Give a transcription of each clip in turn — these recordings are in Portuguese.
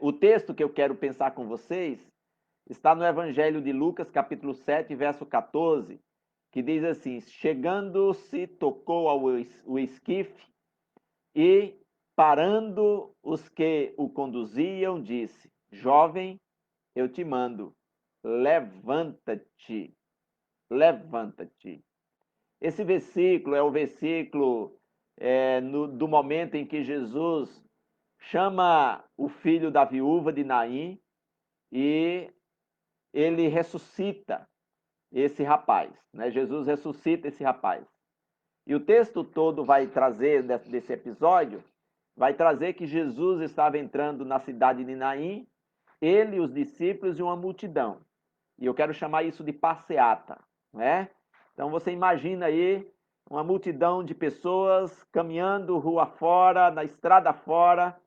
O texto que eu quero pensar com vocês está no Evangelho de Lucas, capítulo 7, verso 14, que diz assim: chegando-se, tocou o esquife e, parando os que o conduziam, disse: jovem, eu te mando, levanta-te, levanta-te. Esse versículo é o versículo do momento em que Jesus chama o filho da viúva de Naim e ele ressuscita esse rapaz, né? Jesus ressuscita esse rapaz. E o texto todo vai trazer, desse episódio, vai trazer que Jesus estava entrando na cidade de Naim, ele, os discípulos e uma multidão. E eu quero chamar isso de passeata, né? Então você imagina aí uma multidão de pessoas caminhando rua fora, na estrada fora,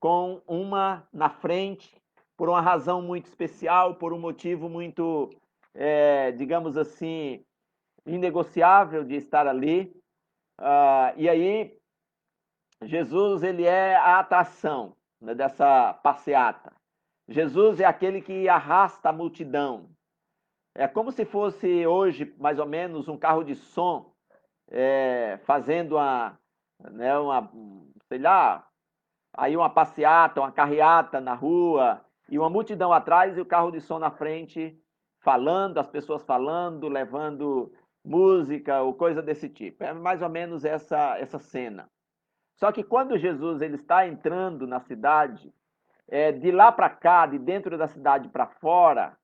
com uma na frente, por uma razão muito especial, por um motivo muito, digamos assim, inegociável de estar ali. E aí, Jesus ele é a atração, né, dessa passeata. Jesus é aquele que arrasta a multidão. É como se fosse hoje, mais ou menos, um carro de som fazendo sei lá, aí uma passeata, uma carreata na rua, e uma multidão atrás e o carro de som na frente, falando, as pessoas falando, levando música ou coisa desse tipo. É mais ou menos essa cena. Só que quando Jesus ele está entrando na cidade, de lá para cá, de dentro da cidade para fora,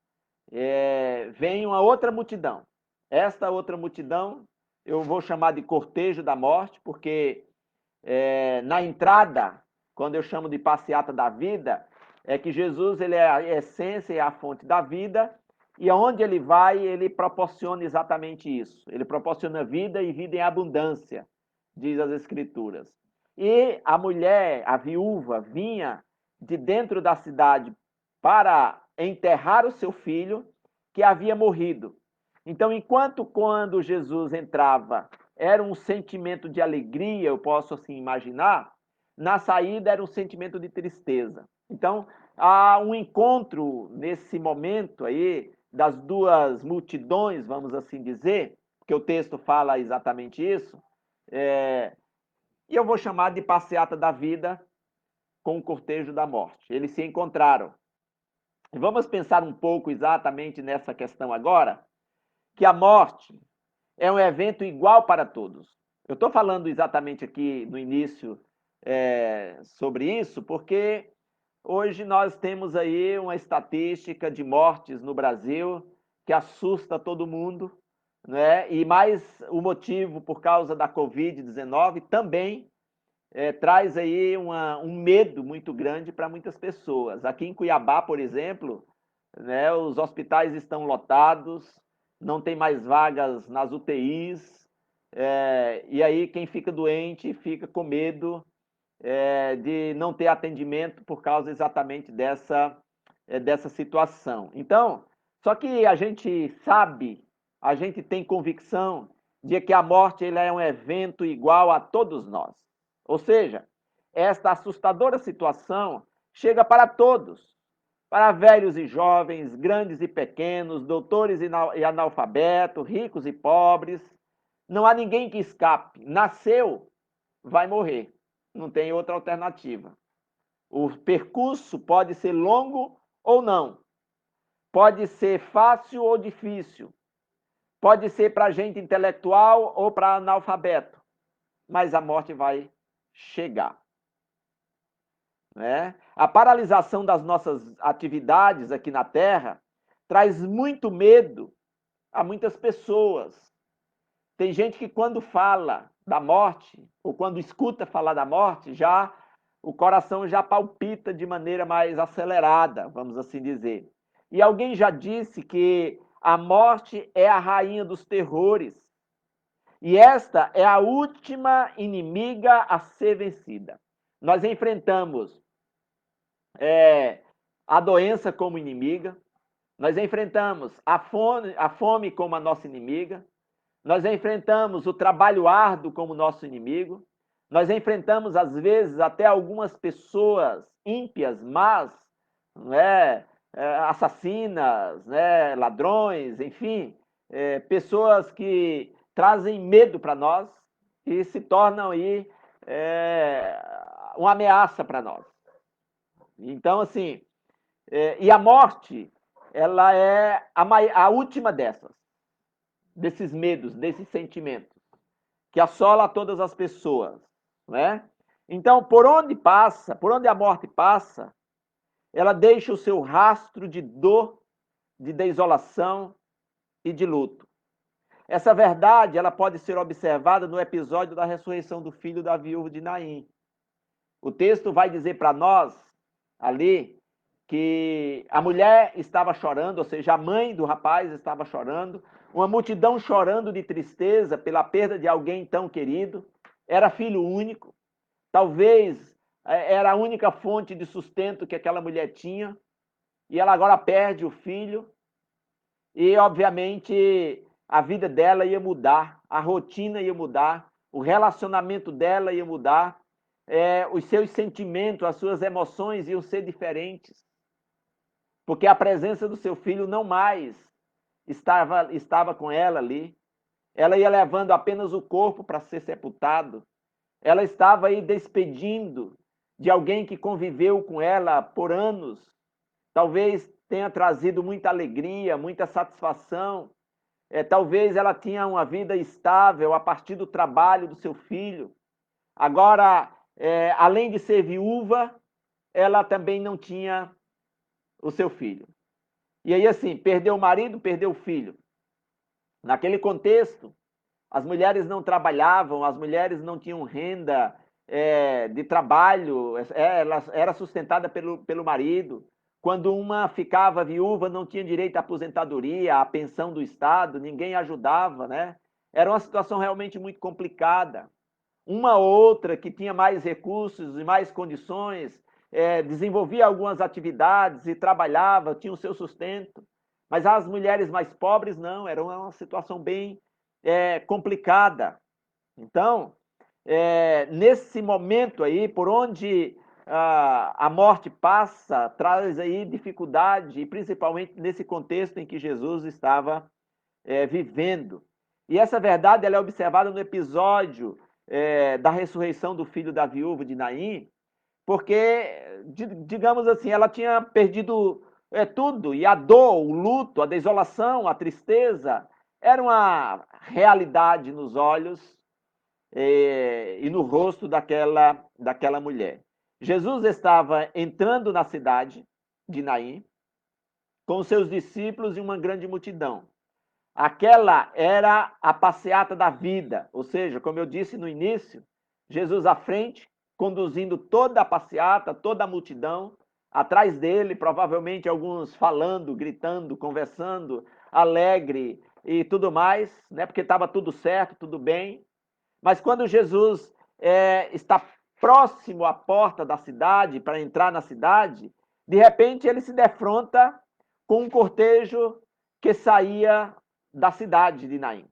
vem uma outra multidão. Esta outra multidão eu vou chamar de cortejo da morte, porque na entrada, quando eu chamo de passeata da vida, é que Jesus ele é a essência e a fonte da vida, e aonde ele vai, ele proporciona exatamente isso. Ele proporciona vida e vida em abundância, diz as Escrituras. E a mulher, a viúva, vinha de dentro da cidade para enterrar o seu filho que havia morrido. Então, enquanto quando Jesus entrava era um sentimento de alegria, eu posso assim imaginar, na saída era um sentimento de tristeza. Então, há um encontro nesse momento aí das duas multidões, vamos assim dizer, porque o texto fala exatamente isso, e eu vou chamar de passeata da vida com o cortejo da morte. Eles se encontraram. Vamos pensar um pouco exatamente nessa questão agora, que a morte é um evento igual para todos. Eu estou falando exatamente aqui no início sobre isso, porque hoje nós temos aí uma estatística de mortes no Brasil que assusta todo mundo, né? E mais o motivo por causa da Covid-19 também traz aí um medo muito grande para muitas pessoas. Aqui em Cuiabá, por exemplo, né, os hospitais estão lotados, não tem mais vagas nas UTIs, e aí quem fica doente fica com medo de não ter atendimento por causa exatamente dessa situação. Então, só que a gente sabe, a gente tem convicção de que a morte ele é um evento igual a todos nós. Ou seja, esta assustadora situação chega para todos, para velhos e jovens, grandes e pequenos, doutores e analfabetos, ricos e pobres. Não há ninguém que escape. Nasceu, vai morrer. Não tem outra alternativa. O percurso pode ser longo ou não. Pode ser fácil ou difícil. Pode ser para gente intelectual ou para analfabeto. Mas a morte vai chegar. Né? A paralisação das nossas atividades aqui na Terra traz muito medo a muitas pessoas. Tem gente que quando fala da morte, ou quando escuta falar da morte, já o coração já palpita de maneira mais acelerada, vamos assim dizer. E alguém já disse que a morte é a rainha dos terrores. E esta é a última inimiga a ser vencida. Nós enfrentamos a doença como inimiga, nós enfrentamos a fome como a nossa inimiga, nós enfrentamos o trabalho árduo como nosso inimigo, nós enfrentamos, às vezes, até algumas pessoas ímpias, más, não é? Assassinas, né? Ladrões, enfim, pessoas que trazem medo para nós e se tornam aí uma ameaça para nós. Então, assim, e a morte, ela é a última desses medos, desses sentimentos, que assola todas as pessoas, não é? Então, por onde a morte passa, ela deixa o seu rastro de dor, de desolação e de luto. Essa verdade, ela pode ser observada no episódio da ressurreição do filho da viúva de Naim. O texto vai dizer para nós, ali, que a mulher estava chorando, ou seja, a mãe do rapaz estava chorando, uma multidão chorando de tristeza pela perda de alguém tão querido, era filho único, talvez era a única fonte de sustento que aquela mulher tinha, e ela agora perde o filho, e obviamente a vida dela ia mudar, a rotina ia mudar, o relacionamento dela ia mudar, os seus sentimentos, as suas emoções iam ser diferentes, porque a presença do seu filho não mais estava com ela ali. Ela ia levando apenas o corpo para ser sepultado. Ela estava aí despedindo de alguém que conviveu com ela por anos. Talvez tenha trazido muita alegria, muita satisfação. Talvez ela tinha uma vida estável a partir do trabalho do seu filho. Agora, além de ser viúva, ela também não tinha o seu filho. E aí, assim, perdeu o marido, perdeu o filho. Naquele contexto, as mulheres não trabalhavam, as mulheres não tinham renda de trabalho, ela era sustentada pelo marido. Quando uma ficava viúva, não tinha direito à aposentadoria, à pensão do Estado, ninguém ajudava, né? Era uma situação realmente muito complicada. Uma outra que tinha mais recursos e mais condições, desenvolvia algumas atividades e trabalhava, tinha o seu sustento. Mas as mulheres mais pobres não, era uma situação bem complicada. Então, nesse momento aí, por onde a morte passa, traz aí dificuldade, e principalmente nesse contexto em que Jesus estava vivendo. E essa verdade ela é observada no episódio da ressurreição do filho da viúva de Naim, porque, digamos assim, ela tinha perdido tudo, e a dor, o luto, a desolação, a tristeza, era uma realidade nos olhos e no rosto daquela mulher. Jesus estava entrando na cidade de Naim com seus discípulos e uma grande multidão. Aquela era a passeata da vida, ou seja, como eu disse no início, Jesus à frente, conduzindo toda a passeata, toda a multidão, atrás dele, provavelmente alguns falando, gritando, conversando, alegre e tudo mais, né? Porque estava tudo certo, tudo bem. Mas quando Jesus está próximo à porta da cidade, para entrar na cidade, de repente ele se defronta com um cortejo que saía da cidade de Naim.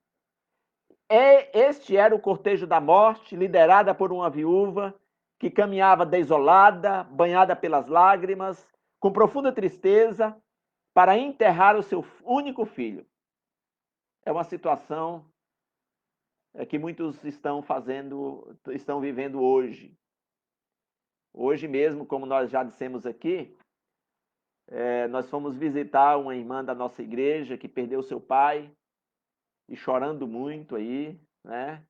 Este era o cortejo da morte, liderada por uma viúva que caminhava desolada, banhada pelas lágrimas, com profunda tristeza, para enterrar o seu único filho. É uma situação que muitos estão vivendo hoje. Hoje mesmo, como nós já dissemos aqui, nós fomos visitar uma irmã da nossa igreja que perdeu seu pai, e chorando muito aí, né?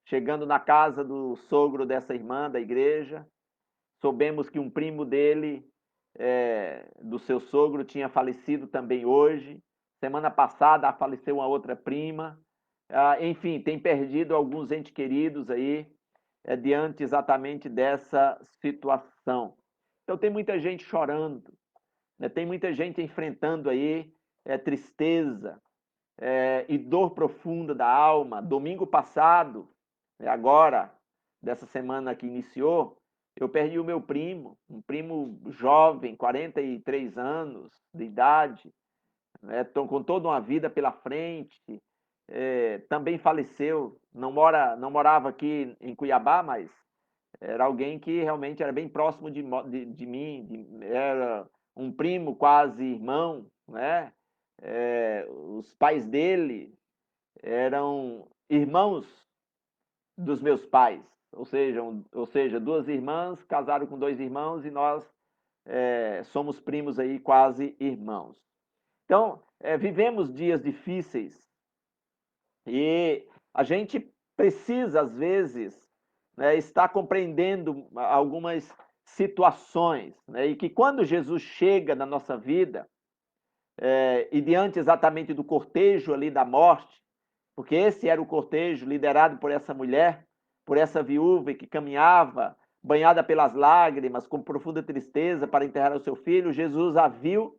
Chegando na casa do sogro dessa irmã da igreja, soubemos que um primo dele, do seu sogro, tinha falecido também hoje. Semana passada faleceu uma outra prima. Enfim, tem perdido alguns entes queridos aí, diante exatamente dessa situação. Então tem muita gente chorando, né? Tem muita gente enfrentando aí tristeza, e dor profunda da alma. Domingo passado, agora, dessa semana que iniciou, eu perdi o meu primo, um primo jovem, 43 anos de idade, né, com toda uma vida pela frente, também faleceu, não morava aqui em Cuiabá, mas era alguém que realmente era bem próximo de mim, era um primo quase irmão, né? Os pais dele eram irmãos dos meus pais, ou seja, duas irmãs casaram com dois irmãos e nós somos primos aí, quase irmãos. Então, vivemos dias difíceis e a gente precisa, às vezes, né, estar compreendendo algumas situações, né, e que quando Jesus chega na nossa vida, e diante exatamente do cortejo ali da morte, porque esse era o cortejo liderado por essa mulher, por essa viúva que caminhava banhada pelas lágrimas, com profunda tristeza para enterrar o seu filho. Jesus a viu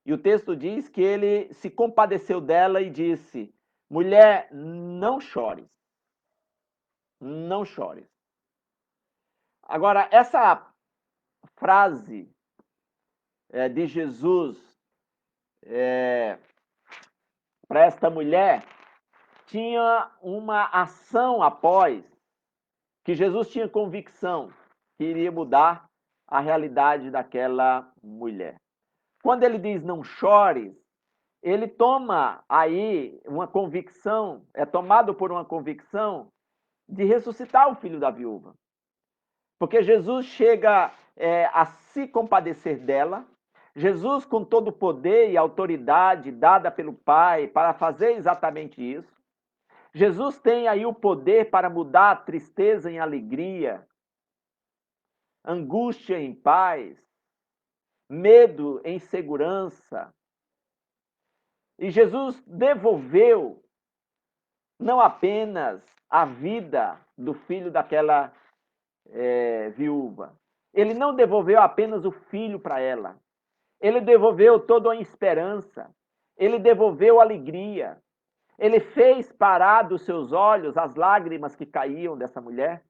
e o texto diz que ele se compadeceu dela e disse: mulher, não chores, não chores. Agora, essa frase de Jesus para esta mulher tinha uma ação após, que Jesus tinha convicção que iria mudar a realidade daquela mulher. Quando ele diz não chores, ele toma aí uma convicção, é tomado por uma convicção de ressuscitar o filho da viúva. Porque Jesus chega a se compadecer dela, Jesus, com todo o poder e autoridade dada pelo Pai para fazer exatamente isso, Jesus tem aí o poder para mudar a tristeza em alegria, angústia em paz, medo em segurança. E Jesus devolveu não apenas a vida do filho daquela viúva. Ele não devolveu apenas o filho para ela. Ele devolveu toda a esperança. Ele devolveu a alegria. Ele fez parar dos seus olhos as lágrimas que caíam dessa mulher.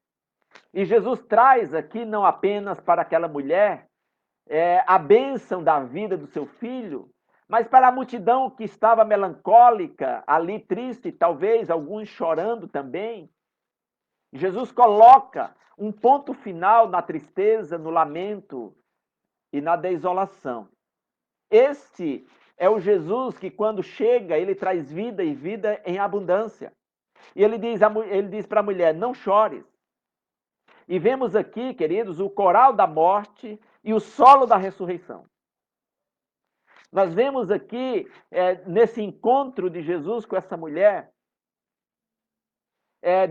E Jesus traz aqui não apenas para aquela mulher a bênção da vida do seu filho, mas para a multidão que estava melancólica, ali triste, talvez alguns chorando também. Jesus coloca um ponto final na tristeza, no lamento e na desolação. Este é o Jesus que, quando chega, ele traz vida e vida em abundância. E ele diz para a mulher: não chores. E vemos aqui, queridos, o coral da morte e o solo da ressurreição. Nós vemos aqui, nesse encontro de Jesus com essa mulher,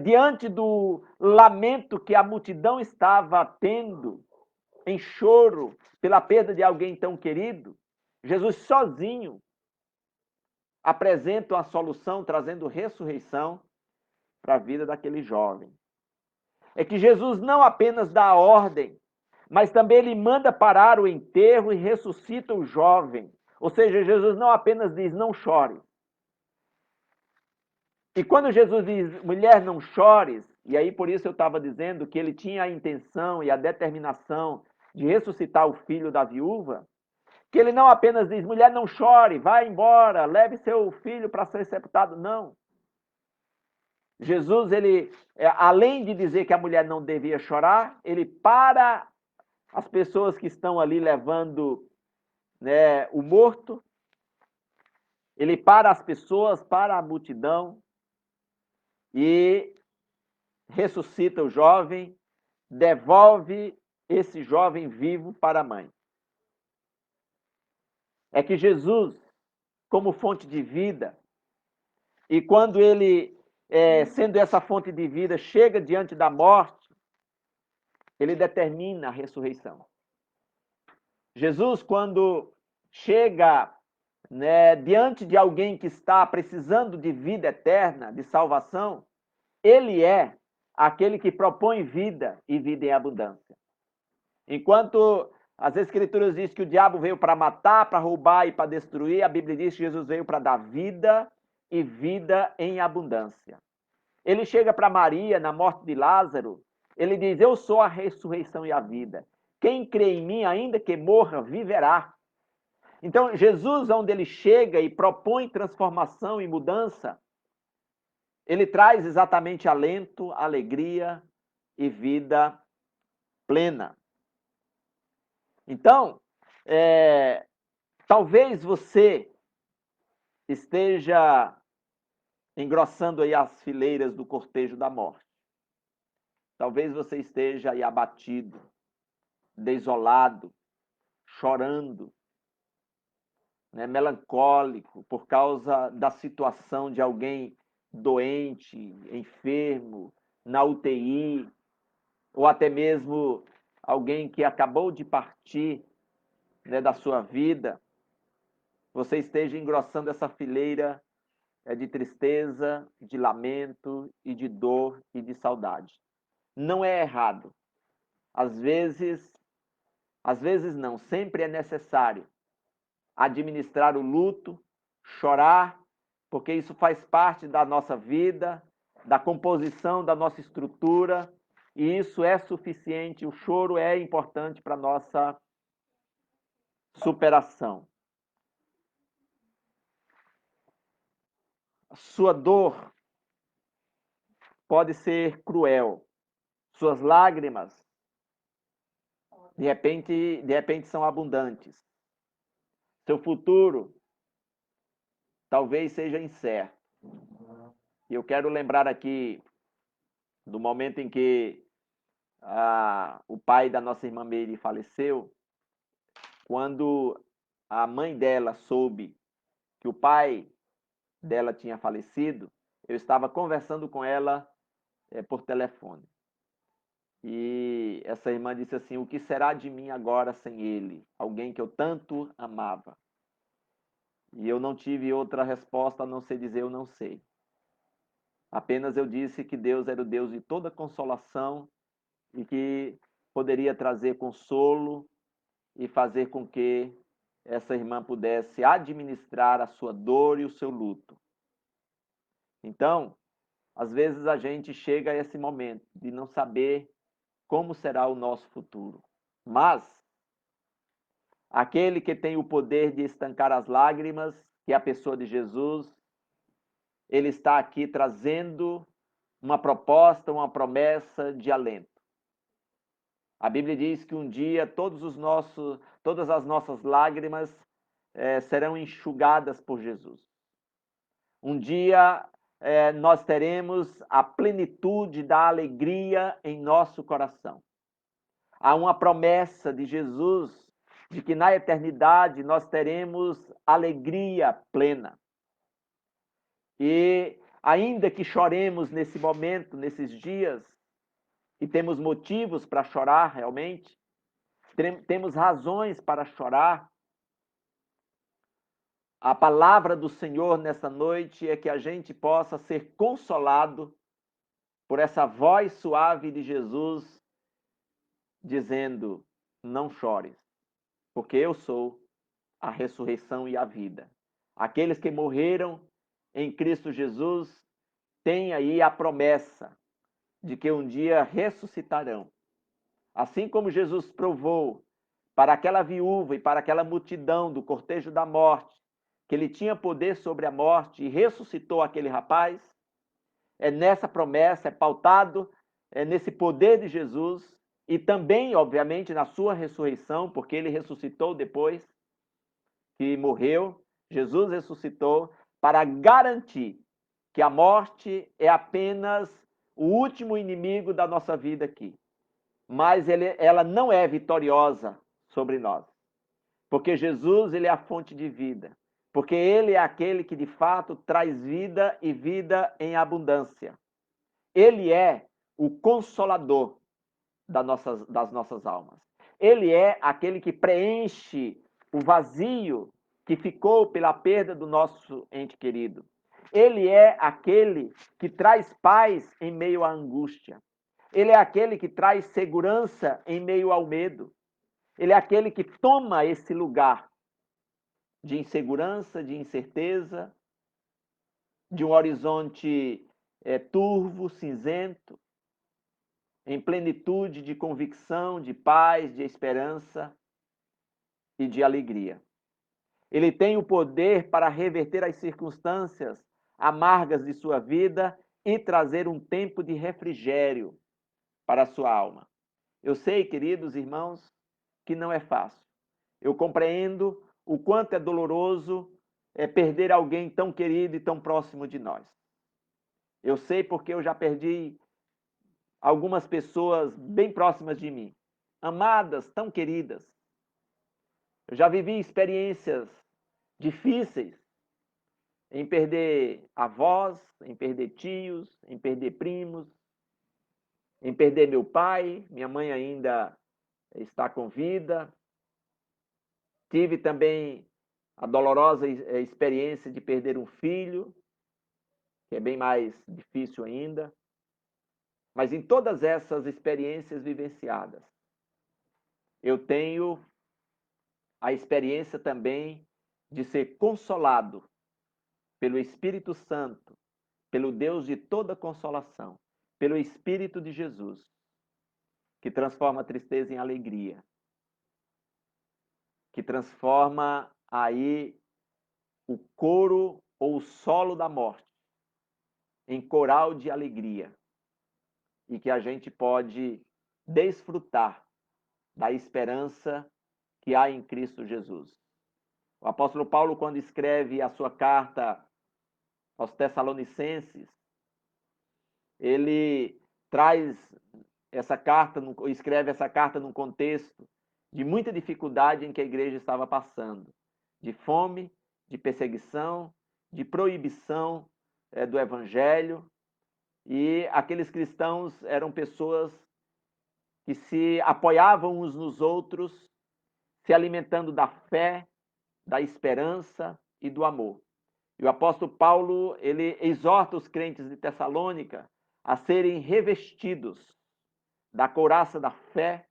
diante do lamento que a multidão estava tendo, em choro, pela perda de alguém tão querido, Jesus sozinho apresenta uma solução, trazendo ressurreição para a vida daquele jovem. É que Jesus não apenas dá a ordem, mas também ele manda parar o enterro e ressuscita o jovem. Ou seja, Jesus não apenas diz, não chore. E quando Jesus diz, mulher, não chores, e aí por isso eu estava dizendo que ele tinha a intenção e a determinação de ressuscitar o filho da viúva, que ele não apenas diz, mulher, não chore, vá embora, leve seu filho para ser sepultado. Não. Jesus, ele, além de dizer que a mulher não devia chorar, ele para as pessoas que estão ali levando, né, o morto, ele para as pessoas, para a multidão, e ressuscita o jovem, devolve esse jovem vivo para a mãe. É que Jesus, como fonte de vida, e quando ele, sendo essa fonte de vida, chega diante da morte, ele determina a ressurreição. Jesus, quando chega, né, diante de alguém que está precisando de vida eterna, de salvação, ele é aquele que propõe vida e vida em abundância. Enquanto as Escrituras dizem que o diabo veio para matar, para roubar e para destruir, a Bíblia diz que Jesus veio para dar vida e vida em abundância. Ele chega para Maria, na morte de Lázaro, ele diz, eu sou a ressurreição e a vida. Quem crê em mim, ainda que morra, viverá. Então, Jesus, onde ele chega e propõe transformação e mudança, ele traz exatamente alento, alegria e vida plena. Então, Talvez você esteja engrossando aí as fileiras do cortejo da morte. Talvez você esteja aí abatido, desolado, chorando, né, melancólico por causa da situação de alguém doente, enfermo, na UTI, ou até mesmo alguém que acabou de partir, né, da sua vida. Você esteja engrossando essa fileira de tristeza, de lamento e de dor e de saudade. Não é errado. Às vezes não, sempre é necessário administrar o luto, chorar, porque isso faz parte da nossa vida, da composição da nossa estrutura, e isso é suficiente, o choro é importante para a nossa superação. A sua dor pode ser cruel, suas lágrimas de repente são abundantes. Seu futuro talvez seja incerto. E eu quero lembrar aqui do momento em que o pai da nossa irmã Meire faleceu, quando a mãe dela soube que o pai dela tinha falecido, eu estava conversando com ela por telefone. E essa irmã disse assim: o que será de mim agora sem ele? Alguém que eu tanto amava. E eu não tive outra resposta a não ser dizer eu não sei. Apenas eu disse que Deus era o Deus de toda consolação e que poderia trazer consolo e fazer com que essa irmã pudesse administrar a sua dor e o seu luto. Então, às vezes a gente chega a esse momento de não saber como será o nosso futuro. Mas aquele que tem o poder de estancar as lágrimas, que é a pessoa de Jesus, ele está aqui trazendo uma proposta, uma promessa de alento. A Bíblia diz que um dia todas as nossas lágrimas serão enxugadas por Jesus. Um dia nós teremos a plenitude da alegria em nosso coração. Há uma promessa de Jesus de que na eternidade nós teremos alegria plena. E ainda que choremos nesse momento, nesses dias, e temos motivos para chorar realmente, temos razões para chorar, a palavra do Senhor nessa noite é que a gente possa ser consolado por essa voz suave de Jesus dizendo: não chores, porque eu sou a ressurreição e a vida. Aqueles que morreram em Cristo Jesus têm aí a promessa de que um dia ressuscitarão. Assim como Jesus provou para aquela viúva e para aquela multidão do cortejo da morte, que ele tinha poder sobre a morte e ressuscitou aquele rapaz, é nessa promessa, é pautado nesse poder de Jesus e também, obviamente, na sua ressurreição, porque ele ressuscitou depois que morreu, Jesus ressuscitou para garantir que a morte é apenas o último inimigo da nossa vida aqui. Mas ela não é vitoriosa sobre nós. Porque Jesus, ele é a fonte de vida. Porque ele é aquele que de fato traz vida e vida em abundância. Ele é o consolador das nossas almas. Ele é aquele que preenche o vazio que ficou pela perda do nosso ente querido. Ele é aquele que traz paz em meio à angústia. Ele é aquele que traz segurança em meio ao medo. Ele é aquele que toma esse lugar de insegurança, de incerteza, de um horizonte turvo, cinzento, em plenitude de convicção, de paz, de esperança e de alegria. Ele tem o poder para reverter as circunstâncias amargas de sua vida e trazer um tempo de refrigério para a sua alma. Eu sei, queridos irmãos, que não é fácil. Eu compreendo o quanto é doloroso perder alguém tão querido e tão próximo de nós. Eu sei porque eu já perdi algumas pessoas bem próximas de mim, amadas, tão queridas. Eu já vivi experiências difíceis em perder avós, em perder tios, em perder primos, em perder meu pai. Minha mãe ainda está com vida. Tive também a dolorosa experiência de perder um filho, que é bem mais difícil ainda. Mas em todas essas experiências vivenciadas, eu tenho a experiência também de ser consolado pelo Espírito Santo, pelo Deus de toda consolação, pelo Espírito de Jesus, que transforma a tristeza em alegria, que transforma aí o coro ou o solo da morte em coral de alegria, e que a gente pode desfrutar da esperança que há em Cristo Jesus. O apóstolo Paulo, quando escreve a sua carta aos Tessalonicenses, ele traz essa carta, escreve essa carta num contexto de muita dificuldade em que a igreja estava passando, de fome, de perseguição, de proibição do evangelho, e aqueles cristãos eram pessoas que se apoiavam uns nos outros, se alimentando da fé, da esperança e do amor. E o apóstolo Paulo, ele exorta os crentes de Tessalônica a serem revestidos da couraça da fé,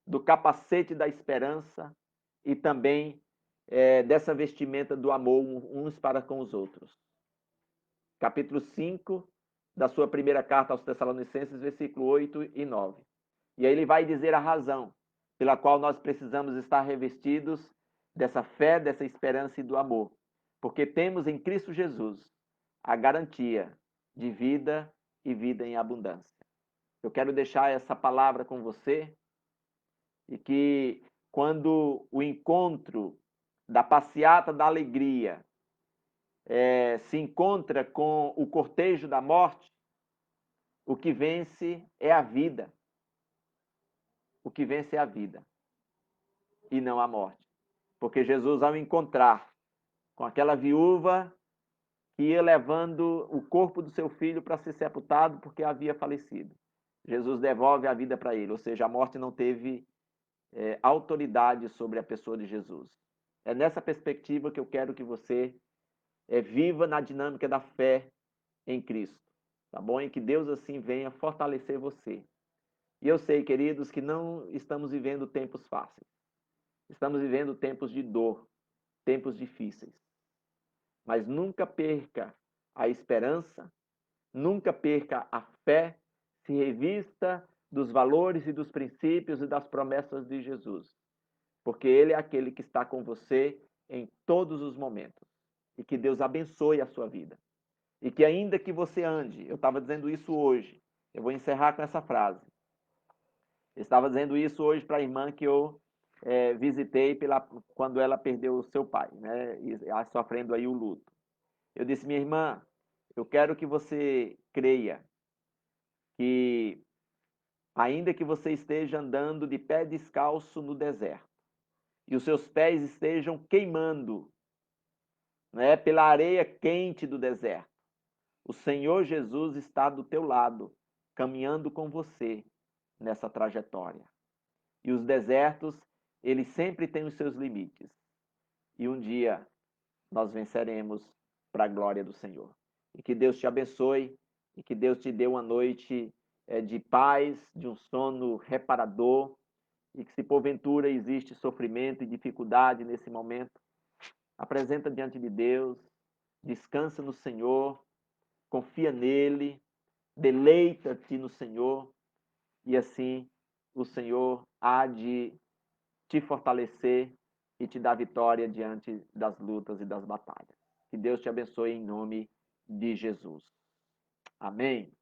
do capacete da esperança e também dessa vestimenta do amor uns para com os outros. Capítulo 5 da sua primeira carta aos Tessalonicenses, versículo 8 e 9. E aí ele vai dizer a razão pela qual nós precisamos estar revestidos dessa fé, dessa esperança e do amor. Porque temos em Cristo Jesus a garantia de vida e vida em abundância. Eu quero deixar essa palavra com você e que quando o encontro da passeata da alegria se encontra com o cortejo da morte, o que vence é a vida. O que vence é a vida e não a morte. Porque Jesus, ao encontrar com aquela viúva que ia levando o corpo do seu filho para ser sepultado porque havia falecido, Jesus devolve a vida para ele, ou seja, a morte não teve autoridade sobre a pessoa de Jesus. É nessa perspectiva que eu quero que você viva na dinâmica da fé em Cristo, tá bom? E que Deus assim venha fortalecer você. E eu sei, queridos, que não estamos vivendo tempos fáceis. Estamos vivendo tempos de dor, tempos difíceis. Mas nunca perca a esperança, nunca perca a fé, se revista dos valores e dos princípios e das promessas de Jesus. Porque Ele é aquele que está com você em todos os momentos. E que Deus abençoe a sua vida. E que ainda que você ande, eu estava dizendo isso hoje, eu vou encerrar com essa frase. Eu estava dizendo isso hoje para a irmã que eu visitei quando ela perdeu o seu pai, né, sofrendo aí o luto. Eu disse, minha irmã, eu quero que você creia que ainda que você esteja andando de pé descalço no deserto e os seus pés estejam queimando, né, pela areia quente do deserto, o Senhor Jesus está do teu lado, caminhando com você nessa trajetória. E os desertos, eles sempre têm os seus limites. E um dia nós venceremos para a glória do Senhor. E que Deus te abençoe e que Deus te dê uma noite de paz, de um sono reparador, e que se porventura existe sofrimento e dificuldade nesse momento, apresenta diante de Deus, descansa no Senhor, confia nele, deleita-te no Senhor, e assim o Senhor há de te fortalecer e te dar vitória diante das lutas e das batalhas. Que Deus te abençoe em nome de Jesus. Amém.